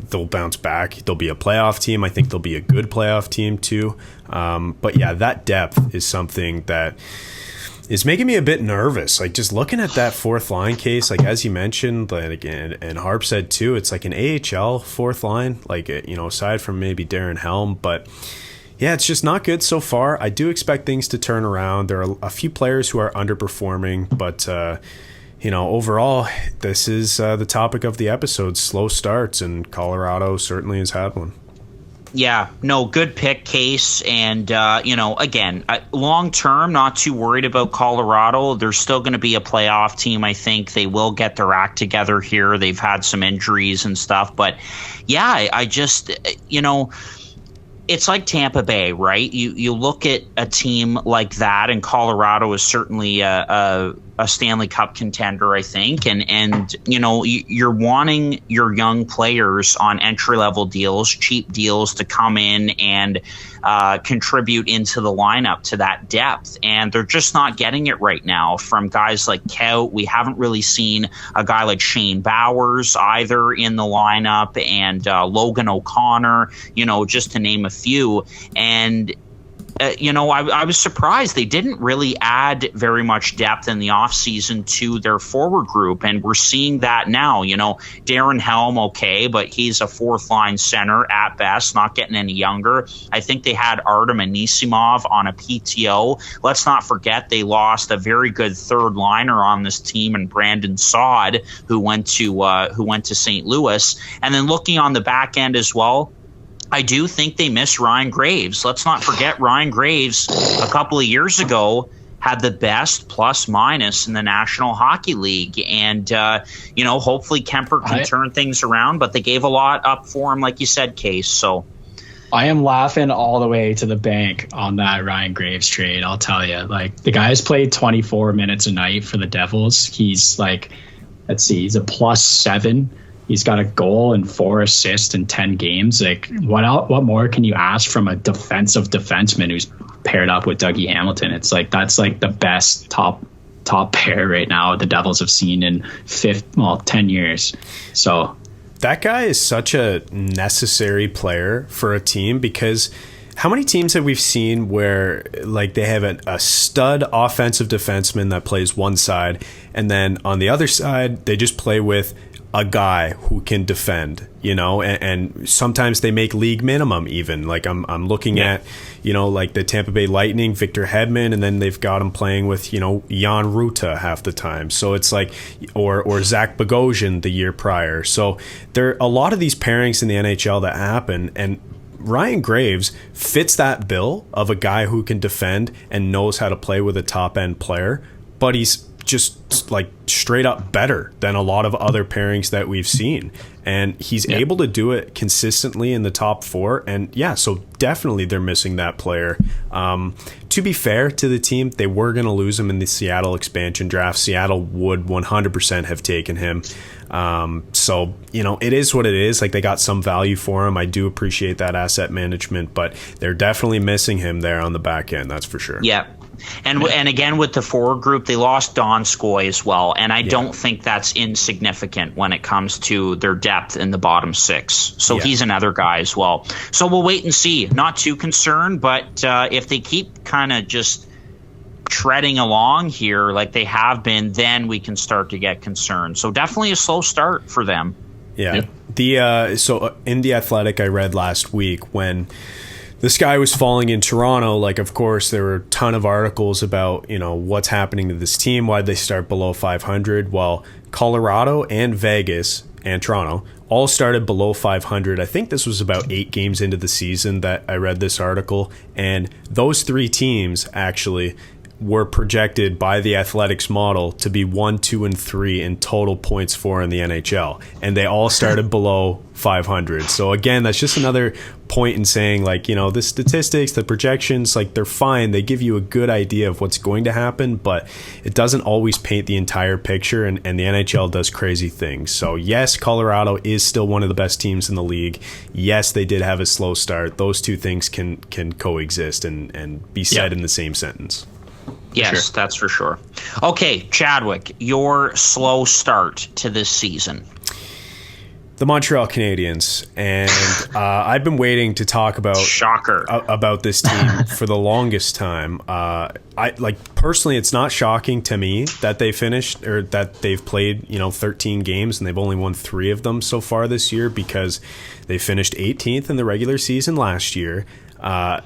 they'll bounce back. They'll be a playoff team. I think they'll be a good playoff team too. But yeah, that depth is something that is making me a bit nervous. Just looking at that fourth line case, as you mentioned, and Harp said too, it's an AHL fourth line, aside from maybe Darren Helm. But yeah, it's just not good so far. I do expect things to turn around. There are a few players who are underperforming, but overall, this is the topic of the episode, slow starts, and Colorado certainly has had one. Yeah, no, good pick, Case. And, again, long term, not too worried about Colorado. They're still going to be a playoff team, I think. They will get their act together here. They've had some injuries and stuff. But, yeah, I just, it's like Tampa Bay, right? You look at a team like that, and Colorado is certainly a Stanley Cup contender, I think, and you're wanting your young players on entry level deals, cheap deals, to come in and contribute into the lineup to that depth, and they're just not getting it right now from guys like Kaut. We haven't really seen a guy like Shane Bowers either in the lineup, and Logan O'Connor, just to name a few. And I was surprised they didn't really add very much depth in the offseason to their forward group, and we're seeing that now. Darren Helm, okay, but he's a fourth-line center at best, not getting any younger. I think they had Artem Anisimov on a PTO. Let's not forget they lost a very good third-liner on this team in Brandon Saad, who went to St. Louis. And then looking on the back end as well, I do think they miss Ryan Graves. Let's not forget Ryan Graves a couple of years ago had the best plus minus in the National Hockey League. And, hopefully Kemper can turn things around, but they gave a lot up for him, like you said, Case. So I am laughing all the way to the bank on that Ryan Graves trade. I'll tell you, like, the guy's played 24 minutes a night for the Devils. He's like, he's a +7. He's got a goal and 4 assists in 10 games. Like, what more can you ask from a defensive defenseman who's paired up with Dougie Hamilton? It's like, that's like the best top pair right now the Devils have seen in 10 years. So that guy is such a necessary player for a team, because how many teams have we seen where like they have a stud offensive defenseman that plays one side, and then on the other side they just play with a guy who can defend, and sometimes they make league minimum even. Like I'm looking at, like the Tampa Bay Lightning, Victor Hedman, and then they've got him playing with, Jan Ruta half the time. So it's like, or Zach Bogosian the year prior. So there are a lot of these pairings in the NHL that happen, and Ryan Graves fits that bill of a guy who can defend and knows how to play with a top end player, but he's just like straight up better than a lot of other pairings that we've seen, and he's able to do it consistently in the top 4. And so definitely they're missing that player. To be fair to the team, they were going to lose him in the Seattle expansion draft. Seattle would 100% have taken him. So it is what it is. Like, they got some value for him. I do appreciate that asset management, but they're definitely missing him there on the back end. That's for sure. Yeah. And again, with the forward group, they lost Donskoy as well, and I don't think that's insignificant when it comes to their depth in the bottom 6. So he's another guy as well. So we'll wait and see. Not too concerned, but if they keep kind of just treading along here like they have been, then we can start to get concerned. So definitely a slow start for them. Yeah. So in The Athletic, I read last week when the sky was falling in Toronto, like, of course, there were a ton of articles about, what's happening to this team, why they start below 500. Well, Colorado and Vegas and Toronto all started below 500. I think this was about 8 games into the season that I read this article. And those 3 teams actually were projected by the Athletics model to be 1, 2, and 3 in total points for in the NHL, and they all started below 500. So again, that's just another point in saying, like, the statistics, the projections, like, they're fine. They give you a good idea of what's going to happen, but it doesn't always paint the entire picture, and the NHL does crazy things. So yes, Colorado is still one of the best teams in the league. Yes, they did have a slow start. Those two things can coexist and be said in the same sentence. Yes, that's for sure. Okay, Chadwick, your slow start to this season. The Montreal Canadiens, and I've been waiting to talk about this team for the longest time. Personally, it's not shocking to me that they finished, or that they've played 13 games and they've only won 3 of them so far this year, because they finished 18th in the regular season last year.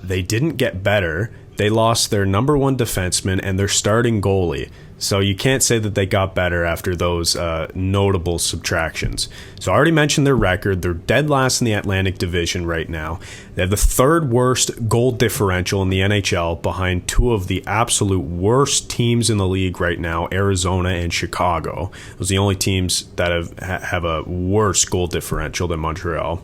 They didn't get better. They lost their number 1 defenseman and their starting goalie. So you can't say that they got better after those notable subtractions. So I already mentioned their record. They're dead last in the Atlantic Division right now. They have the 3rd worst goal differential in the NHL, behind 2 of the absolute worst teams in the league right now, Arizona and Chicago. Those are the only teams that have a worse goal differential than Montreal.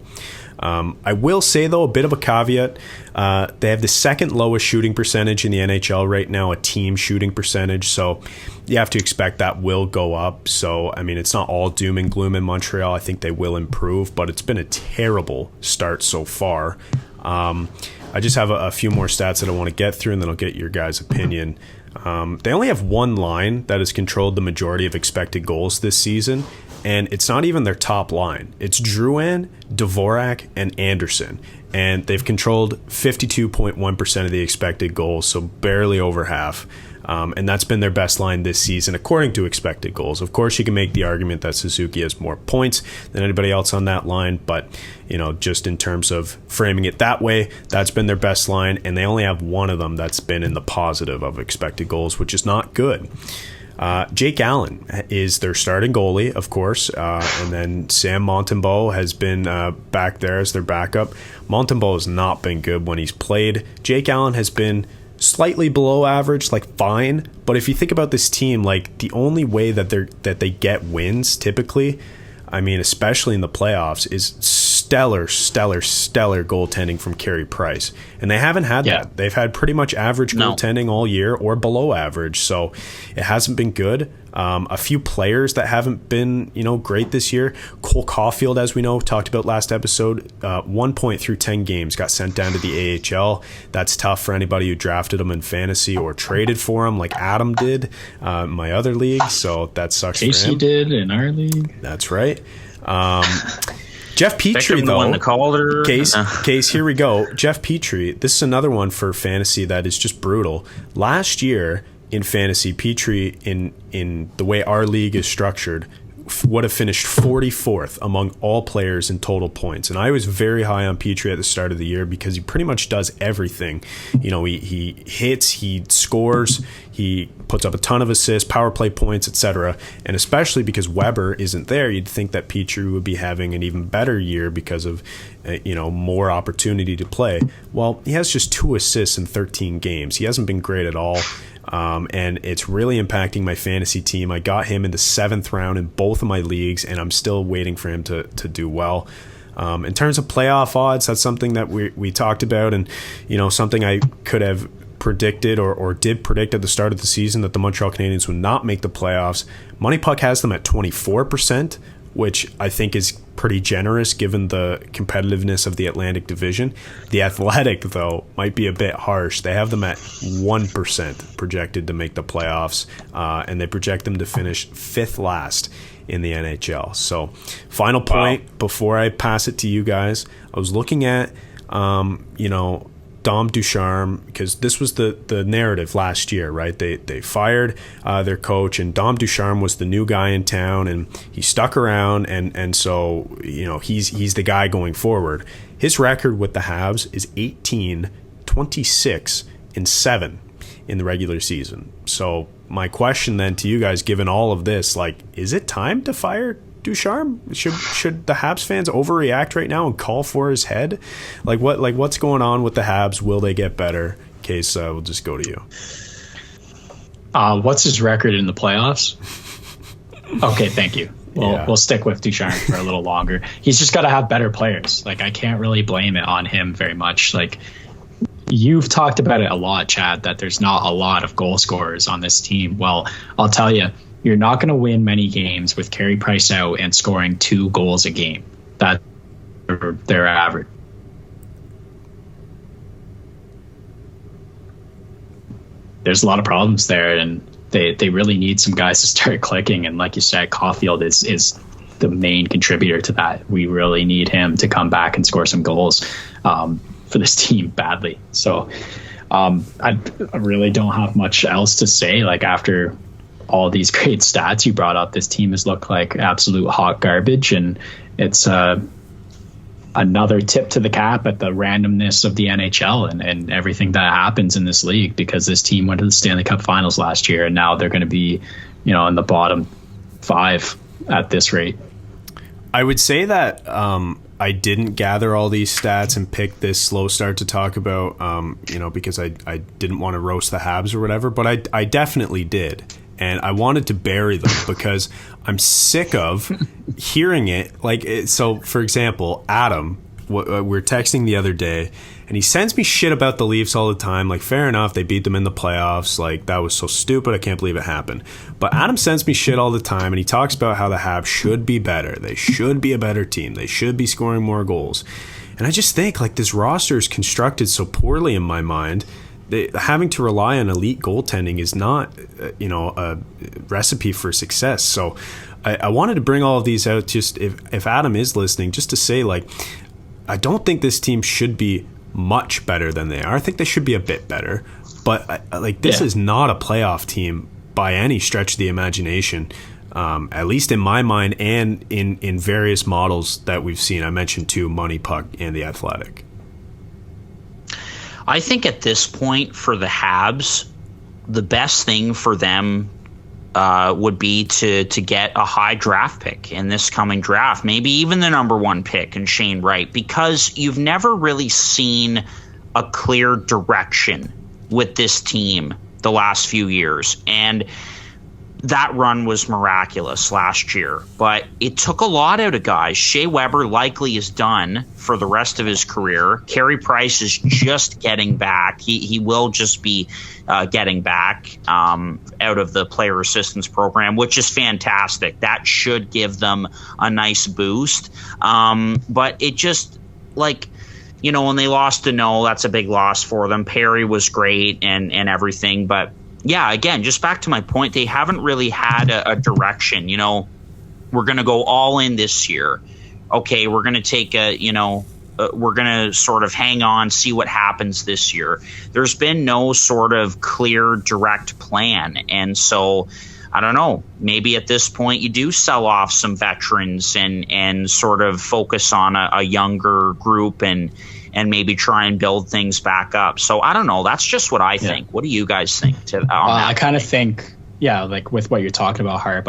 I will say, though, a bit of a caveat. They have the 2nd lowest shooting percentage in the NHL right now, a team shooting percentage. So you have to expect that will go up. So, I mean, it's not all doom and gloom in Montreal. I think they will improve, but it's been a terrible start so far. I just have a few more stats that I want to get through, and then I'll get your guys' opinion. They only have one line that has controlled the majority of expected goals this season, and it's not even their top line. It's Drouin, Dvorak, and Anderson, and they've controlled 52.1% of the expected goals, so barely over half. And that's been their best line this season, according to expected goals. Of course, you can make the argument that Suzuki has more points than anybody else on that line, but just in terms of framing it that way, that's been their best line, and they only have one of them that's been in the positive of expected goals, which is not good. Jake Allen is their starting goalie, of course, and then Sam Montembeault has been back there as their backup. Montembeault has not been good when he's played. Jake Allen has been slightly below average, like fine. But if you think about this team, like the only way that they get wins typically, I mean, especially in the playoffs, is stellar goaltending from Carey Price. And they haven't had that. They've had pretty much average goaltending all year or below average. So it hasn't been good. A few players that haven't been, great this year. Cole Caufield, as we know, talked about last episode, 1 point through 10 games, got sent down to the AHL. That's tough for anybody who drafted him in fantasy or traded for him like Adam did, my other league. So that sucks for him. Casey did in our league. That's right. Jeff Petri, though. Case, here we go. Jeff Petri, this is another one for fantasy that is just brutal. Last year in fantasy, Petri, in the way our league is structured, would have finished 44th among all players in total points. And I was very high on Petri at the start of the year because he pretty much does everything. He hits, he scores, he puts up a ton of assists, power play points, etc. And especially because Weber isn't there, you'd think that Petri would be having an even better year because of more opportunity to play. Well, he has just 2 assists in 13 games. He hasn't been great at all. And it's really impacting my fantasy team. I got him in the 7th round in both of my leagues, and I'm still waiting for him to do well. In terms of playoff odds, that's something that we talked about, and something I could have predicted or did predict at the start of the season, that the Montreal Canadiens would not make the playoffs. Money Puck has them at 24%, which I think is pretty generous given the competitiveness of the Atlantic Division. The Athletic, though, might be a bit harsh. They have them at 1% projected to make the playoffs, and they project them to finish 5th last in the NHL. So, final point before I pass it to you guys. I was looking at, Dom Ducharme, because this was the narrative last year, right? They fired their coach, and Dom Ducharme was the new guy in town, and he stuck around, and so he's the guy going forward. His record with the Habs is 18-26-7 in the regular season. So my question then to you guys, given all of this, is it time to fire Ducharme? Should the Habs fans overreact right now and call for his head? What's going on with the Habs? Will they get better? Case, we'll just go to you. What's his record in the playoffs? Okay, thank you. We'll stick with Ducharme for a little longer. He's just got to have better players. I can't really blame it on him very much. You've talked about it a lot, Chad, that there's not a lot of goal scorers on this team. Well, I'll tell you, you're not going to win many games with Carey Price out and scoring 2 goals a game. That's their average. There's a lot of problems there, and they really need some guys to start clicking. And like you said, Caufield is the main contributor to that. We really need him to come back and score some goals for this team badly. So I really don't have much else to say. After all these great stats you brought up, this team has looked like absolute hot garbage, and it's another tip to the cap at the randomness of the NHL and everything that happens in this league, because this team went to the Stanley Cup Finals last year, and now they're going to be in the bottom 5 at this rate. I would say that I didn't gather all these stats and pick this slow start to talk about because I didn't want to roast the Habs or whatever, but I definitely did. And I wanted to bury them because I'm sick of hearing it. So, for example, Adam, we're texting the other day, and he sends me shit about the Leafs all the time. Fair enough, they beat them in the playoffs. That was so stupid. I can't believe it happened. But Adam sends me shit all the time, and he talks about how the Habs should be better. They should be a better team. They should be scoring more goals. And I just think, this roster is constructed so poorly in my mind. Having to rely on elite goaltending is not, a recipe for success. So I wanted to bring all of these out just if Adam is listening, just to say, I don't think this team should be much better than they are. I think they should be a bit better. But, this is not a playoff team by any stretch of the imagination, at least in my mind and in various models that we've seen. I mentioned, too, Money Puck and The Athletic. I think at this point for the Habs, the best thing for them would be to get a high draft pick in this coming draft, maybe even the number 1 pick in Shane Wright, because you've never really seen a clear direction with this team the last few years. And that run was miraculous last year, but it took a lot out of guys. Shea Weber likely is done for the rest of his career. Carey Price is just getting back. He will just be getting back out of the player assistance program, which is fantastic. That should give them a nice boost. But it just, like, you know, when they lost to No, that's a big loss for them. Perry was great and everything, but yeah, again, just back to my point, they haven't really had a direction. You know, we're going to go all in this year. Okay, we're going to take we're going to sort of hang on, see what happens this year. There's been no sort of clear, direct plan. And so, I don't know, maybe at this point you do sell off some veterans and sort of focus on a younger group and maybe try and build things back up. So I don't know. That's just what I think. What do you guys think? I kind of think, like with what you're talking about, Harp,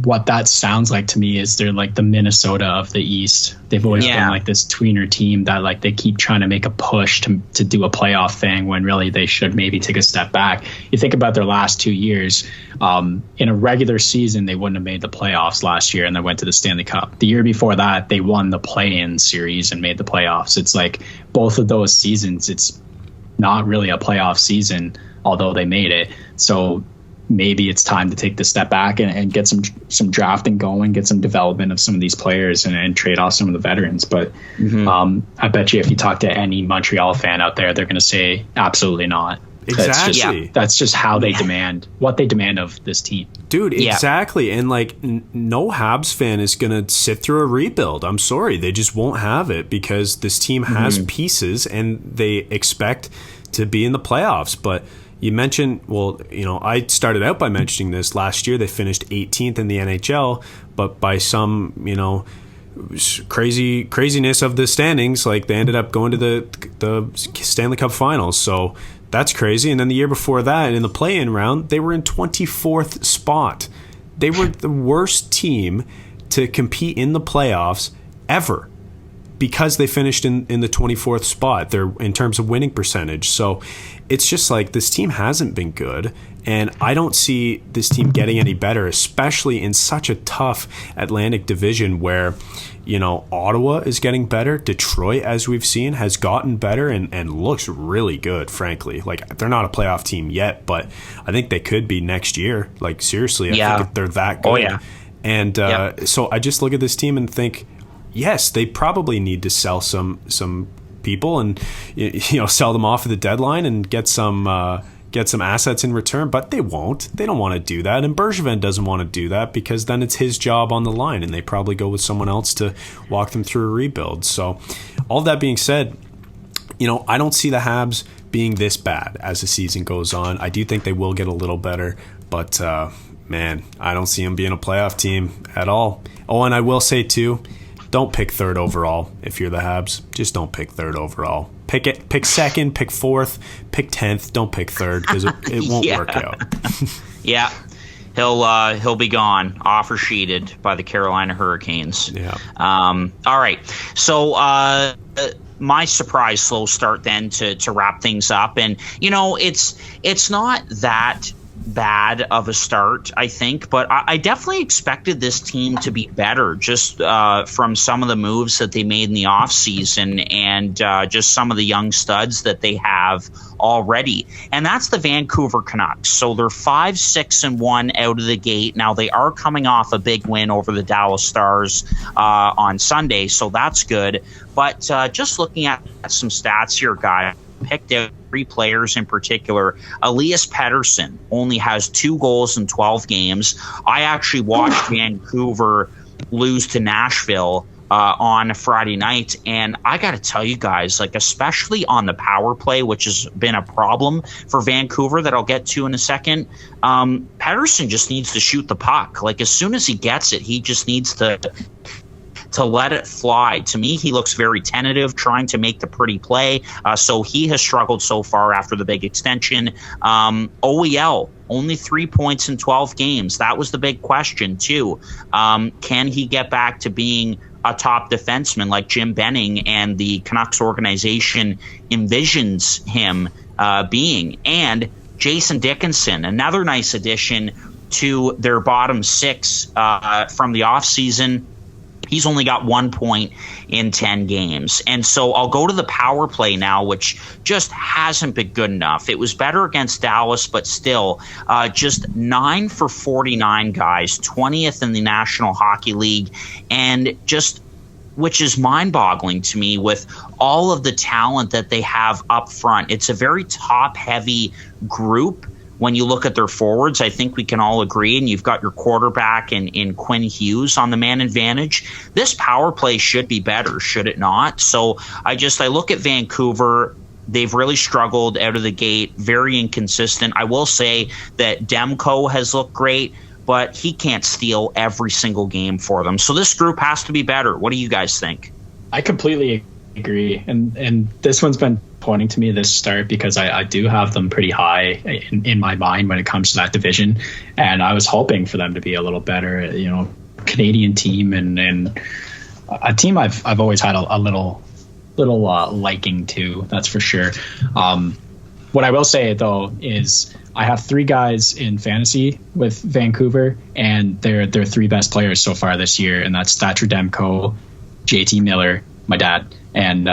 what that sounds like to me is they're like the Minnesota of the East. They've always been like this tweener team that like they keep trying to make a push to do a playoff thing when really they should maybe take a step back. You think about their last 2 years, in a regular season, they wouldn't have made the playoffs last year and they went to the Stanley Cup. The year before that, they won the play-in series and made the playoffs. It's like both of those seasons, it's not really a playoff season, although they made it. So maybe it's time to take the step back and get some drafting going, get some development of some of these players and trade off some of the veterans. But I bet you if you talk to any Montreal fan out there, they're going to say absolutely not. Exactly. That's just how they demand, what they demand of this team. Dude, exactly. And like no Habs fan is going to sit through a rebuild. I'm sorry. They just won't have it because this team has pieces and they expect to be in the playoffs. But you mentioned, I started out by mentioning this last year. They finished 18th in the NHL, but by some, craziness of the standings, like they ended up going to the Stanley Cup Finals. So that's crazy. And then the year before that, in the play-in round, they were in 24th spot. They were the worst team to compete in the playoffs ever, because they finished in the 24th spot there in terms of winning percentage. So it's just like this team hasn't been good, and I don't see this team getting any better, especially in such a tough Atlantic division where, Ottawa is getting better. Detroit, as we've seen, has gotten better and looks really good, frankly. Like, they're not a playoff team yet, but I think they could be next year. Like, seriously, I think they're that good. Oh, yeah. And so I just look at this team and think, yes, they probably need to sell some people and sell them off at the deadline and get some assets in return, but they won't. They don't want to do that, and Bergevin doesn't want to do that because then it's his job on the line, and they probably go with someone else to walk them through a rebuild. So, all that being said, I don't see the Habs being this bad as the season goes on. I do think they will get a little better, but man, I don't see them being a playoff team at all. Oh, and I will say too, don't pick third overall if you're the Habs. Just don't pick third overall. Pick second, pick fourth, pick 10th. Don't pick third because it won't work out. Yeah. He'll be gone, offer sheeted by the Carolina Hurricanes. Yeah. All right. So my surprise slow start then to wrap things up, and it's not that bad of a start, I think, but I definitely expected this team to be better just from some of the moves that they made in the offseason and just some of the young studs that they have already. And that's the Vancouver Canucks. So they're 5-6-1 out of the gate. Now they are coming off a big win over the Dallas Stars on Sunday, so that's good. But just looking at some stats here, guys, picked out 3 players in particular. Elias Pettersson only has 2 goals in 12 games. I actually watched Vancouver lose to Nashville on Friday night, and I got to tell you guys, like, especially on the power play, which has been a problem for Vancouver that I'll get to in a second, Pettersson just needs to shoot the puck. Like, as soon as he gets it, he just needs to let it fly. To me, he looks very tentative, trying to make the pretty play. So he has struggled so far after the big extension. OEL, only 3 points in 12 games. That was the big question, too. Can he get back to being a top defenseman like Jim Benning and the Canucks organization envisions him being. And Jason Dickinson, another nice addition to their bottom six from the offseason. He's only got 1 point in 10 games. And so I'll go to the power play now, which just hasn't been good enough. It was better against Dallas, but still just 9 for 49 guys, 20th in the National Hockey League, and just which is mind-boggling to me with all of the talent that they have up front. It's a very top-heavy group. When you look at their forwards, I think we can all agree, and you've got your quarterback in Quinn Hughes on the man advantage. This power play should be better, should it not? So I look at Vancouver. They've really struggled out of the gate, very inconsistent. I will say that Demko has looked great, but he can't steal every single game for them. So this group has to be better. What do you guys think? I completely agree. And this one's been pointing to me this start because I do have them pretty high in my mind when it comes to that division. And I was hoping for them to be a little better, Canadian team and a team I've always had a little liking to, that's for sure. What I will say though is I have 3 guys in fantasy with Vancouver, and they're 3 best players so far this year, and that's Thatcher Demko, JT Miller, my dad, and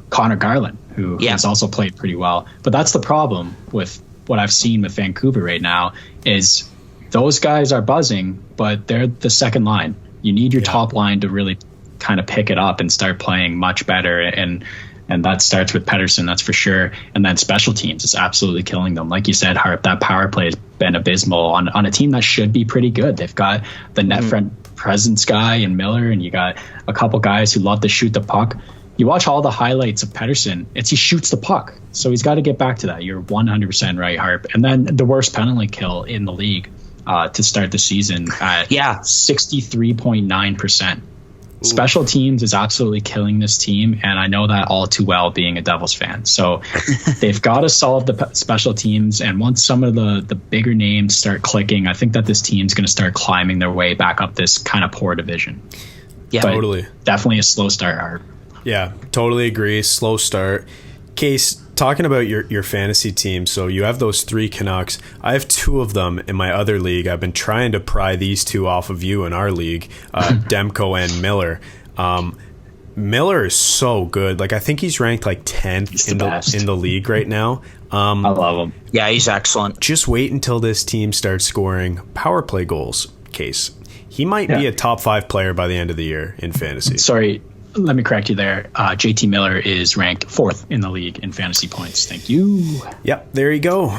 Connor Garland, who has also played pretty well. But that's the problem with what I've seen with Vancouver right now is those guys are buzzing, but they're the second line. You need your top line to really kind of pick it up and start playing much better. And that starts with Pettersson, that's for sure. And then special teams is absolutely killing them. Like you said, Harp, that power play has been abysmal on a team that should be pretty good. They've got the net front presence guy in Miller, and you got a couple guys who love to shoot the puck. You watch all the highlights of Pettersson, he shoots the puck. So he's got to get back to that. You're 100% right, Harp. And then the worst penalty kill in the league to start the season at 63.9%. Special teams is absolutely killing this team, and I know that all too well being a Devils fan. So they've got to solve the special teams, and once some of the bigger names start clicking, I think that this team's going to start climbing their way back up this kind of poor division. Yeah, but totally. Definitely a slow start, Art. Yeah, totally agree. Slow start. Case, talking about your fantasy team, so you have those 3 Canucks. I have 2 of them in my other league. I've been trying to pry these 2 off of you in our league, Demko and Miller. Miller is so good. Like, I think he's ranked like 10th in the league right now. I love him. Yeah, he's excellent. Just wait until this team starts scoring power play goals, Case. He might be a top 5 player by the end of the year in fantasy. Sorry, let me correct you there. JT Miller is ranked 4th in the league in fantasy points. Thank you. Yep, there you go.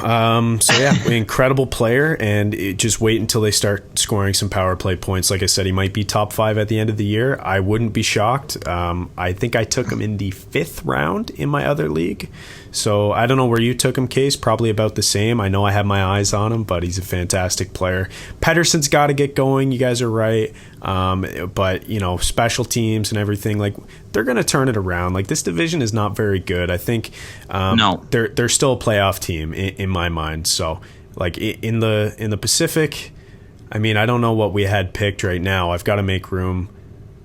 Incredible player, and just wait until they start scoring some power play points. Like I said, he might be top 5 at the end of the year. I wouldn't be shocked. I think I took him in the 5th round in my other league. So I don't know where you took him, Case. Probably about the same. I know I have my eyes on him, but he's a fantastic player. Pettersson's got to get going. You guys are right. But, special teams and everything, like, they're going to turn it around. Like, this division is not very good. I think they're still a playoff team in my mind. So, like, in the Pacific, I mean, I don't know what we had picked right now. I've got to make room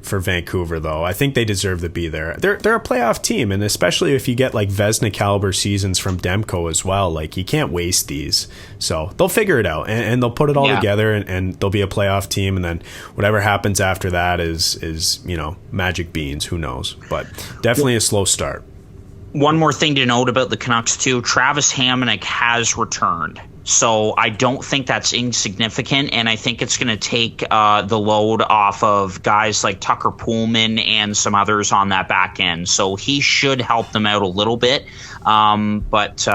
for Vancouver, though. I think they deserve to be there. They're a playoff team, and especially if you get like Vezina caliber seasons from Demko as well, like, you can't waste these. So they'll figure it out, and they'll put it all together, and they'll be a playoff team, and then whatever happens after that is magic beans. Who knows? But definitely a slow start. One more thing to note about the Canucks too, Travis Hammonic has returned. So I don't think that's insignificant, and I think it's going to take the load off of guys like Tucker Poolman and some others on that back end. So he should help them out a little bit. But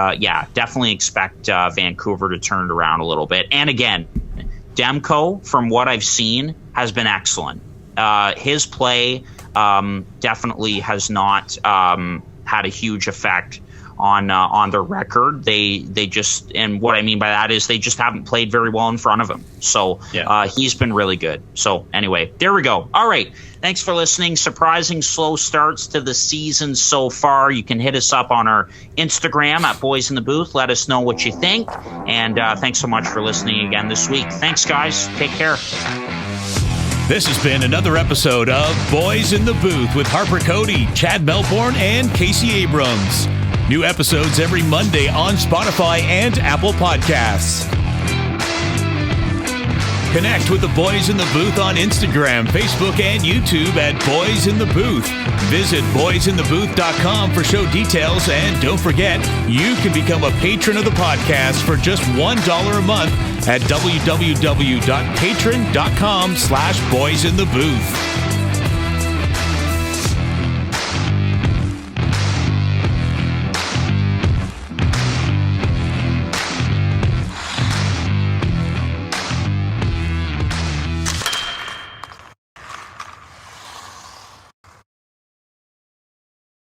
definitely expect Vancouver to turn it around a little bit. And again, Demko, from what I've seen, has been excellent. His play definitely has not had a huge effect on their record. They just, and what I mean by that is they just haven't played very well in front of him. So he's been really good. So anyway, there we go. All right. Thanks for listening. Surprising slow starts to the season so far. You can hit us up on our Instagram at Boys in the Booth. Let us know what you think. And thanks so much for listening again this week. Thanks, guys. Take care. This has been another episode of Boys in the Booth with Harper Cody, Chad Melbourne, and Casey Abrams. New episodes every Monday on Spotify and Apple Podcasts. Connect with the Boys in the Booth on Instagram, Facebook, and YouTube at Boys in the Booth. Visit boysinthebooth.com for show details, and don't forget, you can become a patron of the podcast for just $1 a month at www.patreon.com/boysinthebooth.